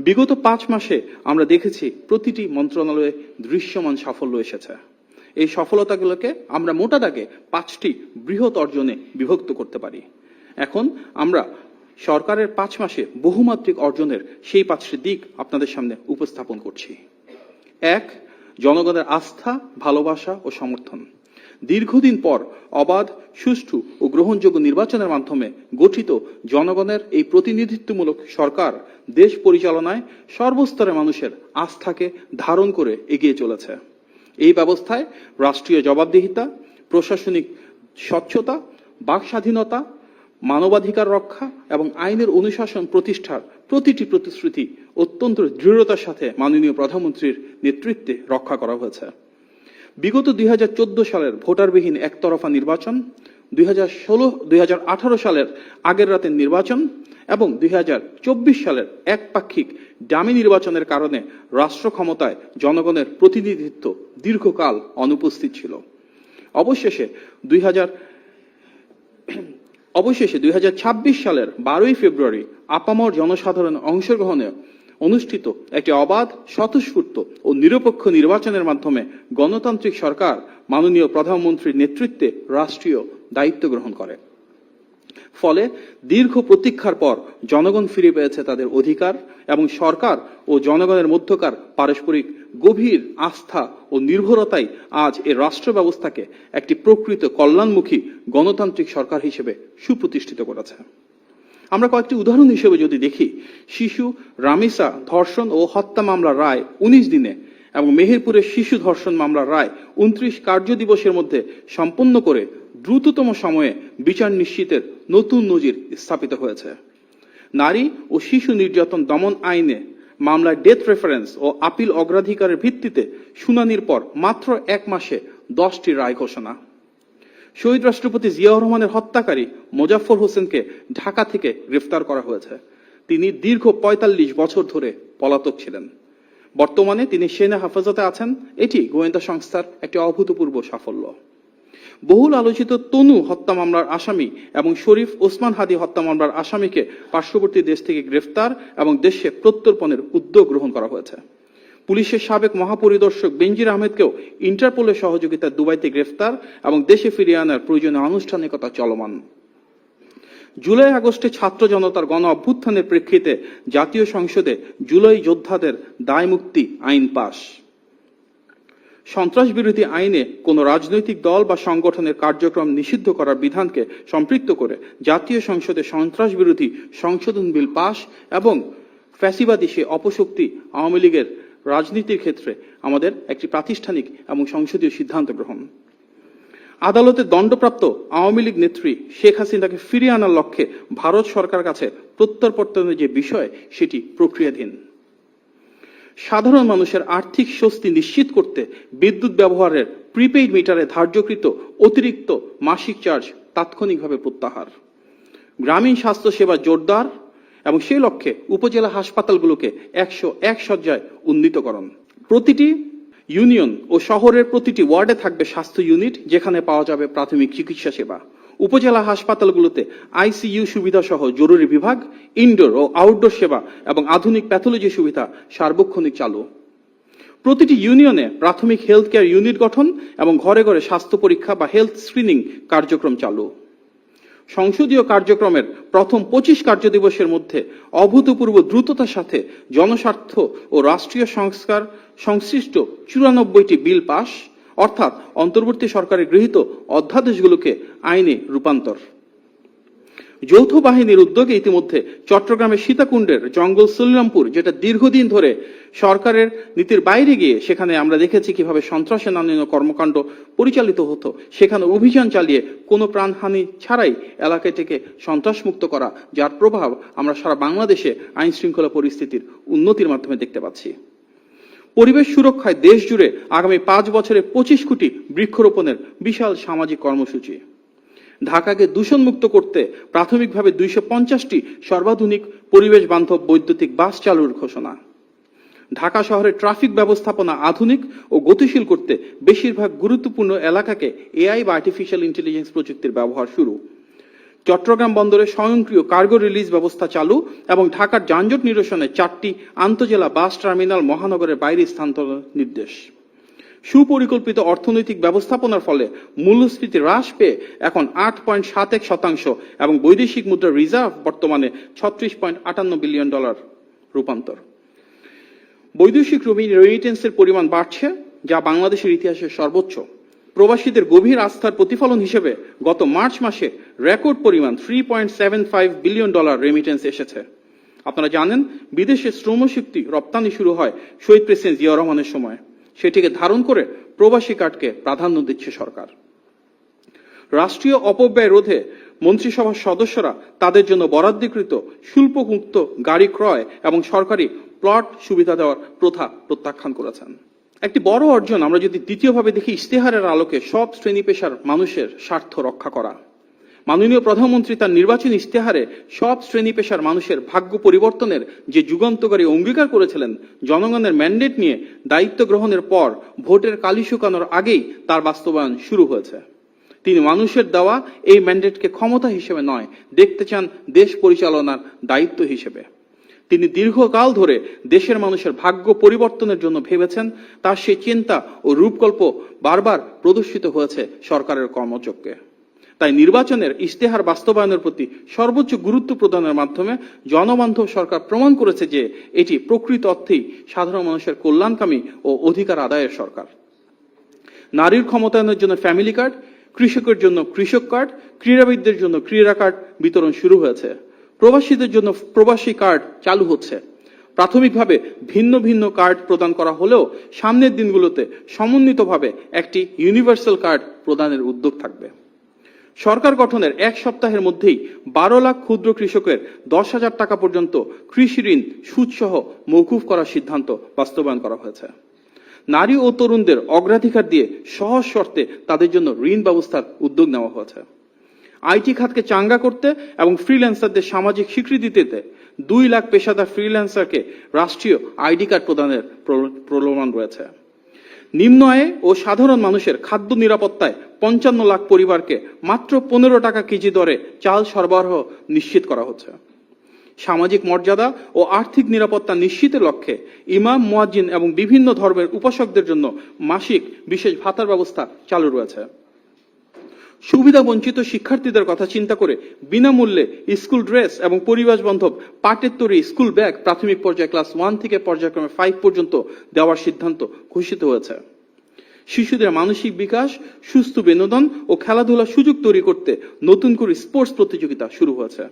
বিগত 5 মাসে আমরা দেখেছি প্রতিটি মন্ত্রণালয়ে দৃশ্যমান সাফল্য এসেছে। এই সফলতাগুলোকে আমরা মোটা দাগে 5টি বৃহৎ অর্জনে বিভক্ত করতে পারি। এখন আমরা সরকারের 5 মাসে বহুমাত্রিক অর্জনের সেই 5টি দিক আপনাদের সামনে উপস্থাপন করছি। 1, জনগণের আস্থা, ভালোবাসা ও সমর্থন। দীর্ঘদিন পর অবাধ, সুষ্ঠু ও গ্রহণযোগ্য নির্বাচনের মাধ্যমে গঠিত জনগণের এই প্রতিনিধিত্বমূলক সরকার দেশ পরিচালনায় সর্বস্তরের মানুষের আস্থাকে ধারণ করে এগিয়ে চলেছে। এই ব্যবস্থায় রাষ্ট্রীয় জবাবদিহিতা, প্রশাসনিক স্বচ্ছতা, বাক স্বাধীনতা, মানবাধিকার রক্ষা এবং আইনের অনুশাসন প্রতিষ্ঠার প্রতিটি প্রতিশ্রুতি অত্যন্ত দৃঢ়তার সাথে মাননীয় প্রধানমন্ত্রীর নেতৃত্বে রক্ষা করা হয়েছে। বিগত 2014 সালের ভোটারবিহীন একতরফা নির্বাচন, 2018 সালের আগের রাতের নির্বাচন এবং 2024 সালের একপাক্ষিক ডামি নির্বাচনের কারণে রাষ্ট্র ক্ষমতায় জনগণের প্রতিনিধিত্ব দীর্ঘকাল অনুপস্থিত ছিল। অবশেষে 2026 সালের 12 ফেব্রুয়ারি আপামর জনসাধারণ অংশগ্রহণে অনুষ্ঠিত একটি অবাধ, স্বতঃস্ফূর্ত ও নিরপেক্ষ নির্বাচনের মাধ্যমে গণতান্ত্রিক সরকার মাননীয় প্রধানমন্ত্রীর নেতৃত্বে রাষ্ট্রীয় দায়িত্ব গ্রহণ করে। ফলে দীর্ঘ প্রতীক্ষার পর জনগণ ফিরে পেয়েছে তাদের অধিকার এবং সরকার ও জনগণের মধ্যকার পারস্পরিক গভীর আস্থা ও নির্ভরতাই আজ এই রাষ্ট্র ব্যবস্থাকে একটি প্রকৃত কল্যাণমুখী গণতান্ত্রিক সরকার হিসেবে সুপ্রতিষ্ঠিত করেছে। আমরা কয়েকটি উদাহরণ হিসেবে যদি দেখি, শিশু রামিসা ধর্ষণ ও হত্যা মামলার রায় 19 দিনে এবং মেহেরপুরের শিশু ধর্ষণ মামলার রায় 29 কার্য দিবসের মধ্যে সম্পন্ন করে দ্রুততম সময়ে বিচার নিশ্চিতের নতুন নজির স্থাপিত হয়েছে। নারী ও শিশু নির্যাতন দমন আইনে মামলায় ডেথ রেফারেন্স ও আপিল অগ্রাধিকারের ভিত্তিতে শুনানির পর মাত্র 1 মাসে 10টি রায় ঘোষণা। শহীদ রাষ্ট্রপতি জিয়াউর রহমানের হত্যাকারী মোজাফফর হোসেনকে ঢাকা থেকে গ্রেফতার করা হয়েছে। তিনি দীর্ঘ 45 বছর ধরে পলাতক ছিলেন। বর্তমানে তিনি সেনা হেফাজতে আছেন। এটি গোয়েন্দা সংস্থার একটি অভূতপূর্ব সাফল্য। বহুল আলোচিত তনু হত্যা মামলার আসামি এবং শরীফ ওসমান হাদি হত্যা মামলার আসামিকে পার্শ্ববর্তী দেশ থেকে গ্রেফতার এবং দেশে প্রত্যর্পণের উদ্যোগ গ্রহণ করা হয়েছে। পুলিশের সাবেক মহাপরিদর্শক বেনজির আহমেদকেও ইন্টারপোলের সহযোগিতায় দুবাইতে গ্রেফতার এবং দেশে ফিরিয়ে আনার প্রয়োজনীয় আনুষ্ঠানিকতা চলমান। জুলাই আগস্টে ছাত্র জনতার গণ অভ্যুত্থানের প্রেক্ষিতে জাতীয় সংসদে জুলাই যোদ্ধাদের দায় মুক্তি আইন পাস। সন্ত্রাস বিরোধী আইনে কোন রাজনৈতিক দল বা সংগঠনের কার্যক্রম নিষিদ্ধ করার বিধানকে সম্পৃক্ত করে জাতীয় সংসদে সন্ত্রাস বিরোধী সংশোধন বিল পাস এবং ফ্যাসিবাদী সে অপশক্তি আওয়ামী লীগের রাজনীতির ক্ষেত্রে আমাদের একটি প্রাতিষ্ঠানিক এবং সংসদীয় সিদ্ধান্ত গ্রহণ। আদালতে দণ্ডপ্রাপ্ত আওয়ামী লীগ নেত্রী শেখ হাসিনাকে ফিরিয়ে আনার লক্ষ্যে ভারত সরকার কাছে প্রত্যর্পণের যে বিষয় সেটি প্রক্রিয়াধীন। সাধারণ মানুষের আর্থিক স্বস্তি নিশ্চিত করতে বিদ্যুৎ ব্যবহারের প্রিপেইড মিটারে ধার্যকৃত অতিরিক্ত মাসিক চার্জ তাৎক্ষণিকভাবে প্রত্যাহার। গ্রামীণ স্বাস্থ্য সেবা জোরদার এবং সেই লক্ষ্যে উপজেলা হাসপাতালগুলোকে 101 শয্যায় উন্নীতকরণ। প্রতিটি ইউনিয়ন ও শহরের প্রতিটি ওয়ার্ডে থাকবে স্বাস্থ্য ইউনিট, যেখানে পাওয়া যাবে প্রাথমিক চিকিৎসা সেবা। উপজেলা হাসপাতালগুলোতে আইসিইউ সুবিধা সহ জরুরি বিভাগ, ইনডোর ও আউটডোর সেবা এবং আধুনিক প্যাথোলজি সুবিধা সার্বক্ষণিক চালু। প্রতিটি ইউনিয়নে প্রাথমিক হেলথ কেয়ার ইউনিট গঠন এবং ঘরে ঘরে স্বাস্থ্য পরীক্ষা বা হেলথ স্ক্রিনিং কার্যক্রম চালু। সংসদীয় কার্যক্রমের প্রথম 25 কার্য দিবসের মধ্যে অভূতপূর্ব দ্রুততার সাথে জনস্বার্থ ও রাষ্ট্রীয় সংস্কার সংশ্লিষ্ট 94টি বিল পাস, অর্থাৎ অন্তর্বর্তী সরকারের গৃহীত অধ্যাদেশগুলোকে আইনে রূপান্তর। যৌথ বাহিনীর উদ্যোগে ইতিমধ্যে চট্টগ্রামের সীতাকুণ্ডের জঙ্গল শ্রীরামপুর, যেটা দীর্ঘদিন ধরে সরকারের নীতির বাইরে গিয়ে সেখানে আমরা দেখেছি কিভাবে সন্ত্রাসের নানা কর্মকাণ্ড পরিচালিত হতো, সেখানে অভিযান চালিয়ে কোনো প্রাণহানি ছাড়াই এলাকাটিকে সন্ত্রাসমুক্ত করা, যার প্রভাব আমরা সারা বাংলাদেশে আইন শৃঙ্খলা পরিস্থিতির উন্নতির মাধ্যমে দেখতে পাচ্ছি। পরিবেশ সুরক্ষায় দেশ জুড়ে আগামী 5 বছরে 25 কোটি বৃক্ষরোপণের বিশাল সামাজিক কর্মসূচি। ঢাকাকে দূষণমুক্ত করতে প্রাথমিকভাবে 250টি সর্বাধুনিক পরিবেশ বান্ধব বৈদ্যুতিক বাস চালুর ঘোষণা। ঢাকা শহরের ট্রাফিক ব্যবস্থাপনা আধুনিক ও গতিশীল করতে বেশিরভাগ গুরুত্বপূর্ণ এলাকাকে এআই বা আর্টিফিশিয়াল ইন্টেলিজেন্স প্রযুক্তির ব্যবহার শুরু। চট্টগ্রাম বন্দরে স্বয়ংক্রিয় কার্গো রিলিজ ব্যবস্থা চালু এবং ঢাকার যানজট নিরসনে 4টি আন্তজেলা বাস টার্মিনাল মহানগরের বাইরে স্থানান্তর নির্দেশ। সুপরিকল্পিত অর্থনৈতিক ব্যবস্থাপনার ফলে মূল্যস্ফীতি হ্রাস পেয়ে এখন 8.71% এবং বৈদেশিক মুদ্রার রিজার্ভ বর্তমানে $36.58 বিলিয়ন রূপান্তর। বৈদেশিক রেমিটেন্সের পরিমাণ বাড়ছে, যা বাংলাদেশের ইতিহাসের সর্বোচ্চ। প্রবাসীদের গভীর আস্থার প্রতিফলন হিসেবে গত মার্চ মাসে রেকর্ড পরিমাণ $3.75 বিলিয়ন রেমিটেন্স এসেছে। আপনারা জানেন, বিদেশে শ্রমশক্তি রপ্তানি শুরু হয় শহীদ প্রেসিডেন্ট জিয়াউর রহমানের সময়। সেটিকে ধারণ করে প্রবাসী কার্ডকে প্রাধান্য দিচ্ছে সরকার। রাষ্ট্রীয় অপব্যয় রোধে মন্ত্রিসভার সদস্যরা তাদের জন্য বরাদ্দকৃত শুল্কমুক্ত গাড়ি ক্রয় এবং সরকারি প্লট সুবিধা দেওয়ার প্রথা প্রত্যাখ্যান করেছেন। একটি বড় অর্জন আমরা যদি দ্বিতীয়ভাবে দেখি, ইশতেহারের আলোকে সব শ্রেণী পেশার মানুষের স্বার্থ রক্ষা করা। মাননীয় প্রধানমন্ত্রী তার নির্বাচনী ইশতেহারে সব শ্রেণী পেশার মানুষের ভাগ্য পরিবর্তনের যে যুগান্তকারী অঙ্গীকার করেছিলেন, জনগণের ম্যান্ডেট নিয়ে দায়িত্ব গ্রহণের পর ভোটের কালি শুকানোর আগেই তার বাস্তবায়ন শুরু হয়েছে। তিনি মানুষের দেওয়া এই ম্যান্ডেটকে ক্ষমতা হিসেবে নয়, দেখতে চান দেশ পরিচালনার দায়িত্ব হিসেবে। তিনি দীর্ঘকাল ধরে দেশের মানুষের ভাগ্য পরিবর্তনের জন্য ভেবেছেন, তার সেই চিন্তা ও রূপকল্প বারবার প্রদর্শিত হয়েছে সরকারের কর্মযজ্ঞে। তাই নির্বাচনের ইশতেহার বাস্তবায়নের প্রতি সর্বোচ্চ গুরুত্ব প্রদানের মাধ্যমে জনবান্ধব সরকার প্রমাণ করেছে যে এটি প্রকৃত অর্থেই সাধারণ মানুষের কল্যাণকামী ও অধিকার আদায়ের সরকার। নারীর ক্ষমতায়নের জন্য ফ্যামিলি কার্ড, কৃষকের জন্য কৃষক কার্ড, ক্রীড়াবিদদের জন্য ক্রীড়া কার্ড বিতরণ শুরু হয়েছে। প্রবাসীদের জন্য প্রবাসী কার্ড চালু হচ্ছে। প্রাথমিকভাবে ভিন্ন ভিন্ন কার্ড প্রদান করা হলেও সামনের দিনগুলোতে সমন্বিতভাবে একটি ইউনিভার্সাল কার্ড প্রদানের উদ্যোগ থাকবে। সরকার গঠনের 1 সপ্তাহের মধ্যেই 12 লাখ ক্ষুদ্র কৃষকের 10,000 টাকা পর্যন্ত কৃষি ঋণ সুদসহ মওকুফ করার সিদ্ধান্ত বাস্তবায়ন করা হয়েছে। নারী ও তরুণদের অগ্রাধিকার দিয়ে সহজ শর্তে তাদের জন্য ঋণ ব্যবস্থার উদ্যোগ নেওয়া হয়েছে। আইটি খাতকে চাঙ্গা করতে এবং ফ্রিল্যান্সারদের সামাজিক স্বীকৃতি দিতে 2 লাখ পেশাদার ফ্রিল্যান্সারকে রাষ্ট্রীয় আইডি কার্ড প্রদানের প্রলোভন রয়েছে। নিম্ন আয়ে ও সাধারণ মানুষের খাদ্য নিরাপত্তায় 55 লাখ পরিবারকে মাত্র 15 টাকা কেজি দরে চাল সরবরাহ নিশ্চিত করা হচ্ছে। সামাজিক মর্যাদা ও আর্থিক নিরাপত্তা নিশ্চিতের লক্ষ্যে ইমাম, মুয়াজ্জিন এবং বিভিন্ন ধর্মের উপাসকদের জন্য মাসিক বিশেষ ভাতার ব্যবস্থা চালু রয়েছে। সুবিধা বঞ্চিত শিক্ষার্থীদের কথা চিন্তা করে বিনামূল্যে স্কুল ড্রেস এবং পরিবেশ বান্ধব পাটের তৈরি স্কুল ব্যাগ প্রাথমিক পর্যায়ে ক্লাস 1 থেকে পর্যায়ক্রমে 5 পর্যন্ত দেওয়ার সিদ্ধান্ত ঘোষিত হয়েছে। শিশুদের মানসিক বিকাশ, সুস্থ বিনোদন ও খেলাধুলার সুযোগ তৈরি করতে নতুন করে স্পোর্টস প্রতিযোগিতা শুরু হয়েছে।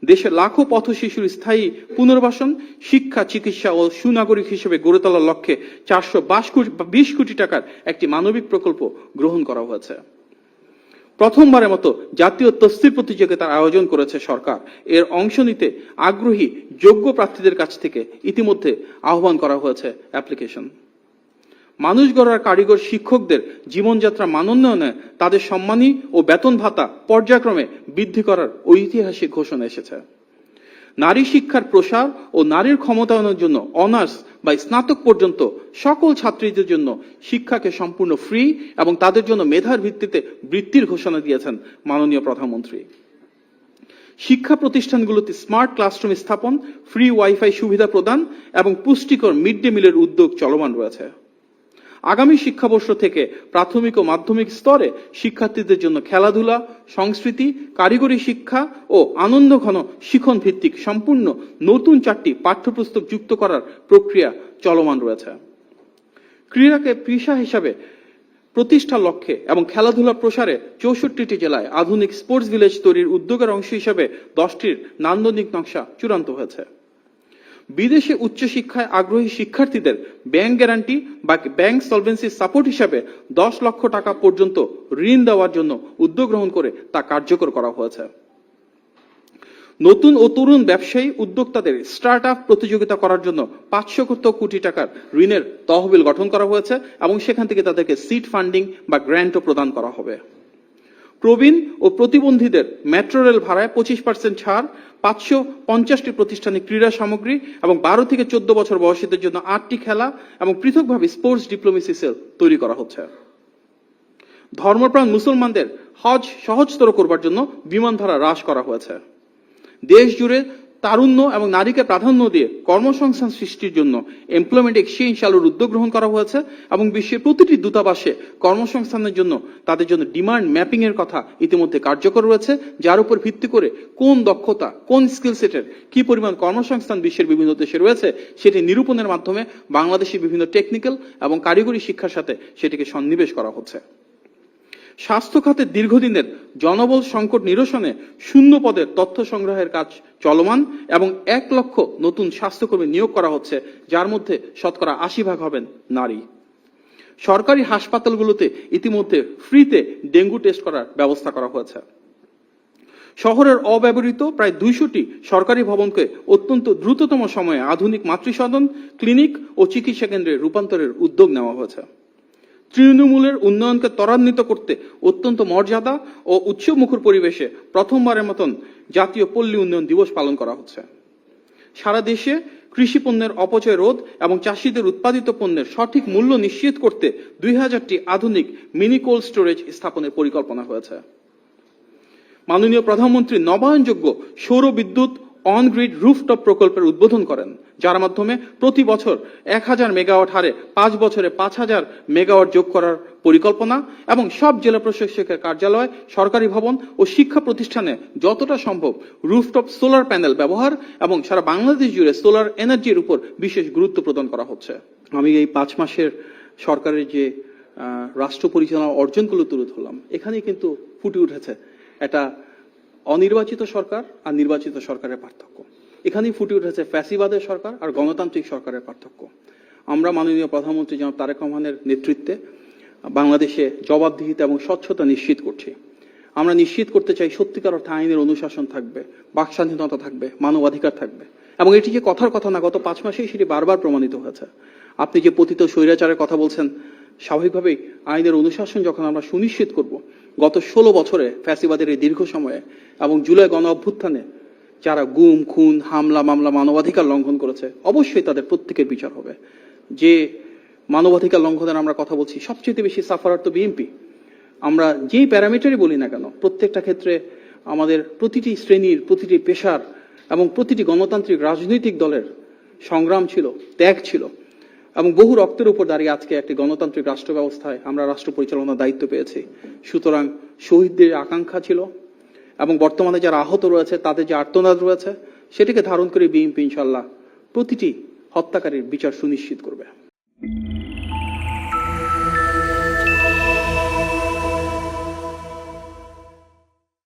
দেশের লাখো পথ শিশুর স্থায়ী পুনর্বাসন, শিক্ষা, চিকিৎসা ও সুনাগরিক হিসেবে গড়ে তোলার লক্ষ্যে 420 কোটি টাকার একটি মানবিক প্রকল্প গ্রহণ করা হয়েছে। প্রথমবারের মতো জাতীয় তফসির প্রতিযোগিতার আয়োজন করেছে সরকার। এর অংশ নিতে আগ্রহী যোগ্য প্রার্থীদের কাছ থেকে ইতিমধ্যে আহ্বান করা হয়েছে অ্যাপ্লিকেশন। মানুষ গড়ার কারিগর শিক্ষকদের জীবনযাত্রা মানোন্নয়নে তাদের সম্মানী ও বেতন ভাতা পর্যায়ক্রমে বৃদ্ধি করার ঐতিহাসিক ঘোষণা এসেছে। নারী শিক্ষার প্রসার ও নারীর ক্ষমতায়নের জন্য অনার্স বা স্নাতক পর্যন্ত সকল ছাত্রীদের জন্য শিক্ষাকে সম্পূর্ণ ফ্রি এবং তাদের জন্য মেধার ভিত্তিতে বৃত্তির ঘোষণা দিয়েছেন মাননীয় প্রধানমন্ত্রী। শিক্ষা প্রতিষ্ঠানগুলোতে স্মার্ট ক্লাসরুম স্থাপন, ফ্রি ওয়াইফাই সুবিধা প্রদান এবং পুষ্টিকর মিড ডে মিলের উদ্যোগ চলমান রয়েছে। আগামী শিক্ষাবর্ষ থেকে প্রাথমিক ও মাধ্যমিক স্তরে শিক্ষার্থীদের জন্য খেলাধুলা, সংস্কৃতি, কারিগরি শিক্ষা ও আনন্দঘন শিখন ভিত্তিক সম্পূর্ণ নতুন 4টি পাঠ্যপুস্তক যুক্ত করার প্রক্রিয়া চলমান রয়েছে। ক্রীড়াকে পেশা হিসাবে প্রতিষ্ঠার লক্ষ্যে এবং খেলাধুলা প্রসারে 64টি জেলায় আধুনিক স্পোর্টস ভিলেজ তৈরির উদ্যোগের অংশ হিসাবে 10টির নান্দনিক নকশা চূড়ান্ত হয়েছে। বিদেশে উচ্চশিক্ষায় আগ্রহী শিক্ষার্থীদের ব্যাংক গ্যারান্টি বা ব্যাংক সলভেন্সি সাপোর্ট হিসাবে 10 লক্ষ টাকা পর্যন্ত ঋণ দেওয়ার জন্য উদ্যোগ গ্রহণ করে তা কার্যকর করা হয়েছে। নতুন ও তরুণ ব্যবসায়ী উদ্যোক্তাদের স্টার্ট আপ প্রতিযোগিতা করার জন্য 500 কোটি টাকার ঋণের তহবিল গঠন করা হয়েছে এবং সেখান থেকে তাদেরকে সিড ফান্ডিং বা গ্র্যান্টও প্রদান করা হবে। প্রবীণ ও প্রতিবন্ধীদের মেট্রো রেল ভাড়ায় 25% ছাড়, 550টি প্রতিষ্ঠানে ক্রীড়া সামগ্রী এবং 12 থেকে 14 বছর বয়সীদের জন্য 8টি খেলা এবং পৃথকভাবে স্পোর্টস ডিপ্লোমেসি সেল তৈরি করা হচ্ছে। ধর্মপ্রাণ মুসলমানদের হজ সহজতর করবার জন্য বিমান ভাড়া হ্রাস করা হয়েছে। দেশ জুড়ে তারুণ্য এবং নারীকে প্রাধান্য দিয়ে কর্মসংস্থান সৃষ্টির জন্য এমপ্লয়মেন্ট এক্সচেঞ্জ চালুর উদ্যোগ গ্রহণ করা হয়েছে এবং বিশ্বের প্রতিটি দূতাবাসে কর্মসংস্থানের জন্য তাদের জন্য ডিমান্ড ম্যাপিং এর কথা ইতিমধ্যে কার্যকর রয়েছে, যার উপর ভিত্তি করে কোন দক্ষতা, কোন স্কিল সেটের কি পরিমাণ কর্মসংস্থান বিশ্বের বিভিন্ন দেশে রয়েছে সেটি নিরূপণের মাধ্যমে বাংলাদেশের বিভিন্ন টেকনিক্যাল এবং কারিগরি শিক্ষার সাথে সেটিকে সন্নিবেশ করা হচ্ছে। স্বাস্থ্য খাতের দীর্ঘদিনের জনবল সংকট নিরসনে শূন্য পদের তথ্য সংগ্রহের কাজ চলমান এবং 1 লক্ষ নতুন স্বাস্থ্যকর্মী নিয়োগ করা হচ্ছে, যার মধ্যে শতকরা 80% হবেন নারী। সরকারি হাসপাতালগুলোতে ইতিমধ্যে ফ্রিতে ডেঙ্গু টেস্ট করার ব্যবস্থা করা হয়েছে। শহরের অব্যবহৃত প্রায় 200টি সরকারি ভবনকে অত্যন্ত দ্রুততম সময়ে আধুনিক মাতৃসদন, ক্লিনিক ও চিকিৎসা কেন্দ্রে রূপান্তরের উদ্যোগ নেওয়া হয়েছে। তৃণমূলের উন্নয়নকে ত্বরান্বিত করতে অত্যন্ত মর্যাদা ও উৎসবমুখর পরিবেশে প্রথমবারের মতন জাতীয় পল্লী উন্নয়ন দিবস পালন করা হচ্ছে। সারা দেশে কৃষি পণ্যের অপচয় রোধ এবং চাষিদের উৎপাদিত পণ্যের সঠিক মূল্য নিশ্চিত করতে 2000টি আধুনিক মিনি কোল্ড স্টোরেজ স্থাপনের পরিকল্পনা হয়েছে। মাননীয় প্রধানমন্ত্রী নবায়নযোগ্য সৌর বিদ্যুৎ অন গ্রিড রুফটপ প্রকল্পের উদ্বোধন করেন, যার মাধ্যমে প্রতি বছর 1000 মেগাওয়াট হারে 5 বছরে 5000 মেগাওয়াট যোগ করার পরিকল্পনা এবং সব জেলা প্রশাসকের কার্যালয়, সরকারি ভবন ও শিক্ষা প্রতিষ্ঠানে যতটা সম্ভব রুফটপ সোলার প্যানেল ব্যবহার এবং সারা বাংলাদেশ জুড়ে সোলার এনার্জির উপর বিশেষ গুরুত্ব প্রদান করা হচ্ছে। আমি এই 5 মাসের সরকারের যে রাষ্ট্র পরিচালনা অর্জনগুলো তুলে ধরলাম, এখানেই কিন্তু ফুটে উঠেছে এটা অনির্বাচিত সরকার আর নির্বাচিত সরকারের পার্থক্য। এখানেই ফুটে উঠেছে ফ্যাসিবাদের সরকার আর গণতান্ত্রিক সরকারের পার্থক্য। আমরা মাননীয় প্রধানমন্ত্রী জনাব তারেক রহমানের নেতৃত্বে বাংলাদেশে জবাবদিহিতা এবং স্বচ্ছতা নিশ্চিত করছি। আমরা নিশ্চিত করতে চাই সত্যিকার অর্থে আইনের অনুশাসন থাকবে, বাক স্বাধীনতা থাকবে, মানবাধিকার থাকবে এবং এটি যে কথার কথা না, গত 5 মাসেই সেটি বারবার প্রমাণিত হয়েছে। আপনি যে পতিত স্বৈরাচারের কথা বলছেন, স্বাভাবিকভাবেই আইনের অনুশাসন যখন আমরা সুনিশ্চিত করব, গত 16 বছরে ফ্যাসিবাদের এই দীর্ঘ সময়ে এবং জুলাই গণ অভ্যুত্থানে যারা গুম, খুন, হামলা, মামলা, মানবাধিকার লঙ্ঘন করেছে, অবশ্যই তাদের প্রত্যেকের বিচার হবে। যে মানবাধিকার লঙ্ঘনের আমরা কথা বলছি, সবচেয়ে বেশি সাফারার তো বিএনপি। আমরা যেই প্যারামিটারই বলি না কেন, প্রত্যেকটা ক্ষেত্রে আমাদের প্রতিটি শ্রেণীর, প্রতিটি পেশার এবং প্রতিটি গণতান্ত্রিক রাজনৈতিক দলের সংগ্রাম ছিল, ত্যাগ ছিল এবং বহু রক্তের উপর দাঁড়িয়ে আজকে একটি গণতান্ত্রিক রাষ্ট্র ব্যবস্থায় আমরা রাষ্ট্র পরিচালনার দায়িত্ব পেয়েছি। সুতরাং শহীদদের আকাঙ্ক্ষা ছিল এবং বর্তমানে যারা আহত রয়েছে তাদের যে আর্তনাদ রয়েছে, সেটিকে ধারণ করে বিএনপি ইনশাআল্লাহ প্রতিটি হত্যাকারীর বিচার সুনিশ্চিত করবে।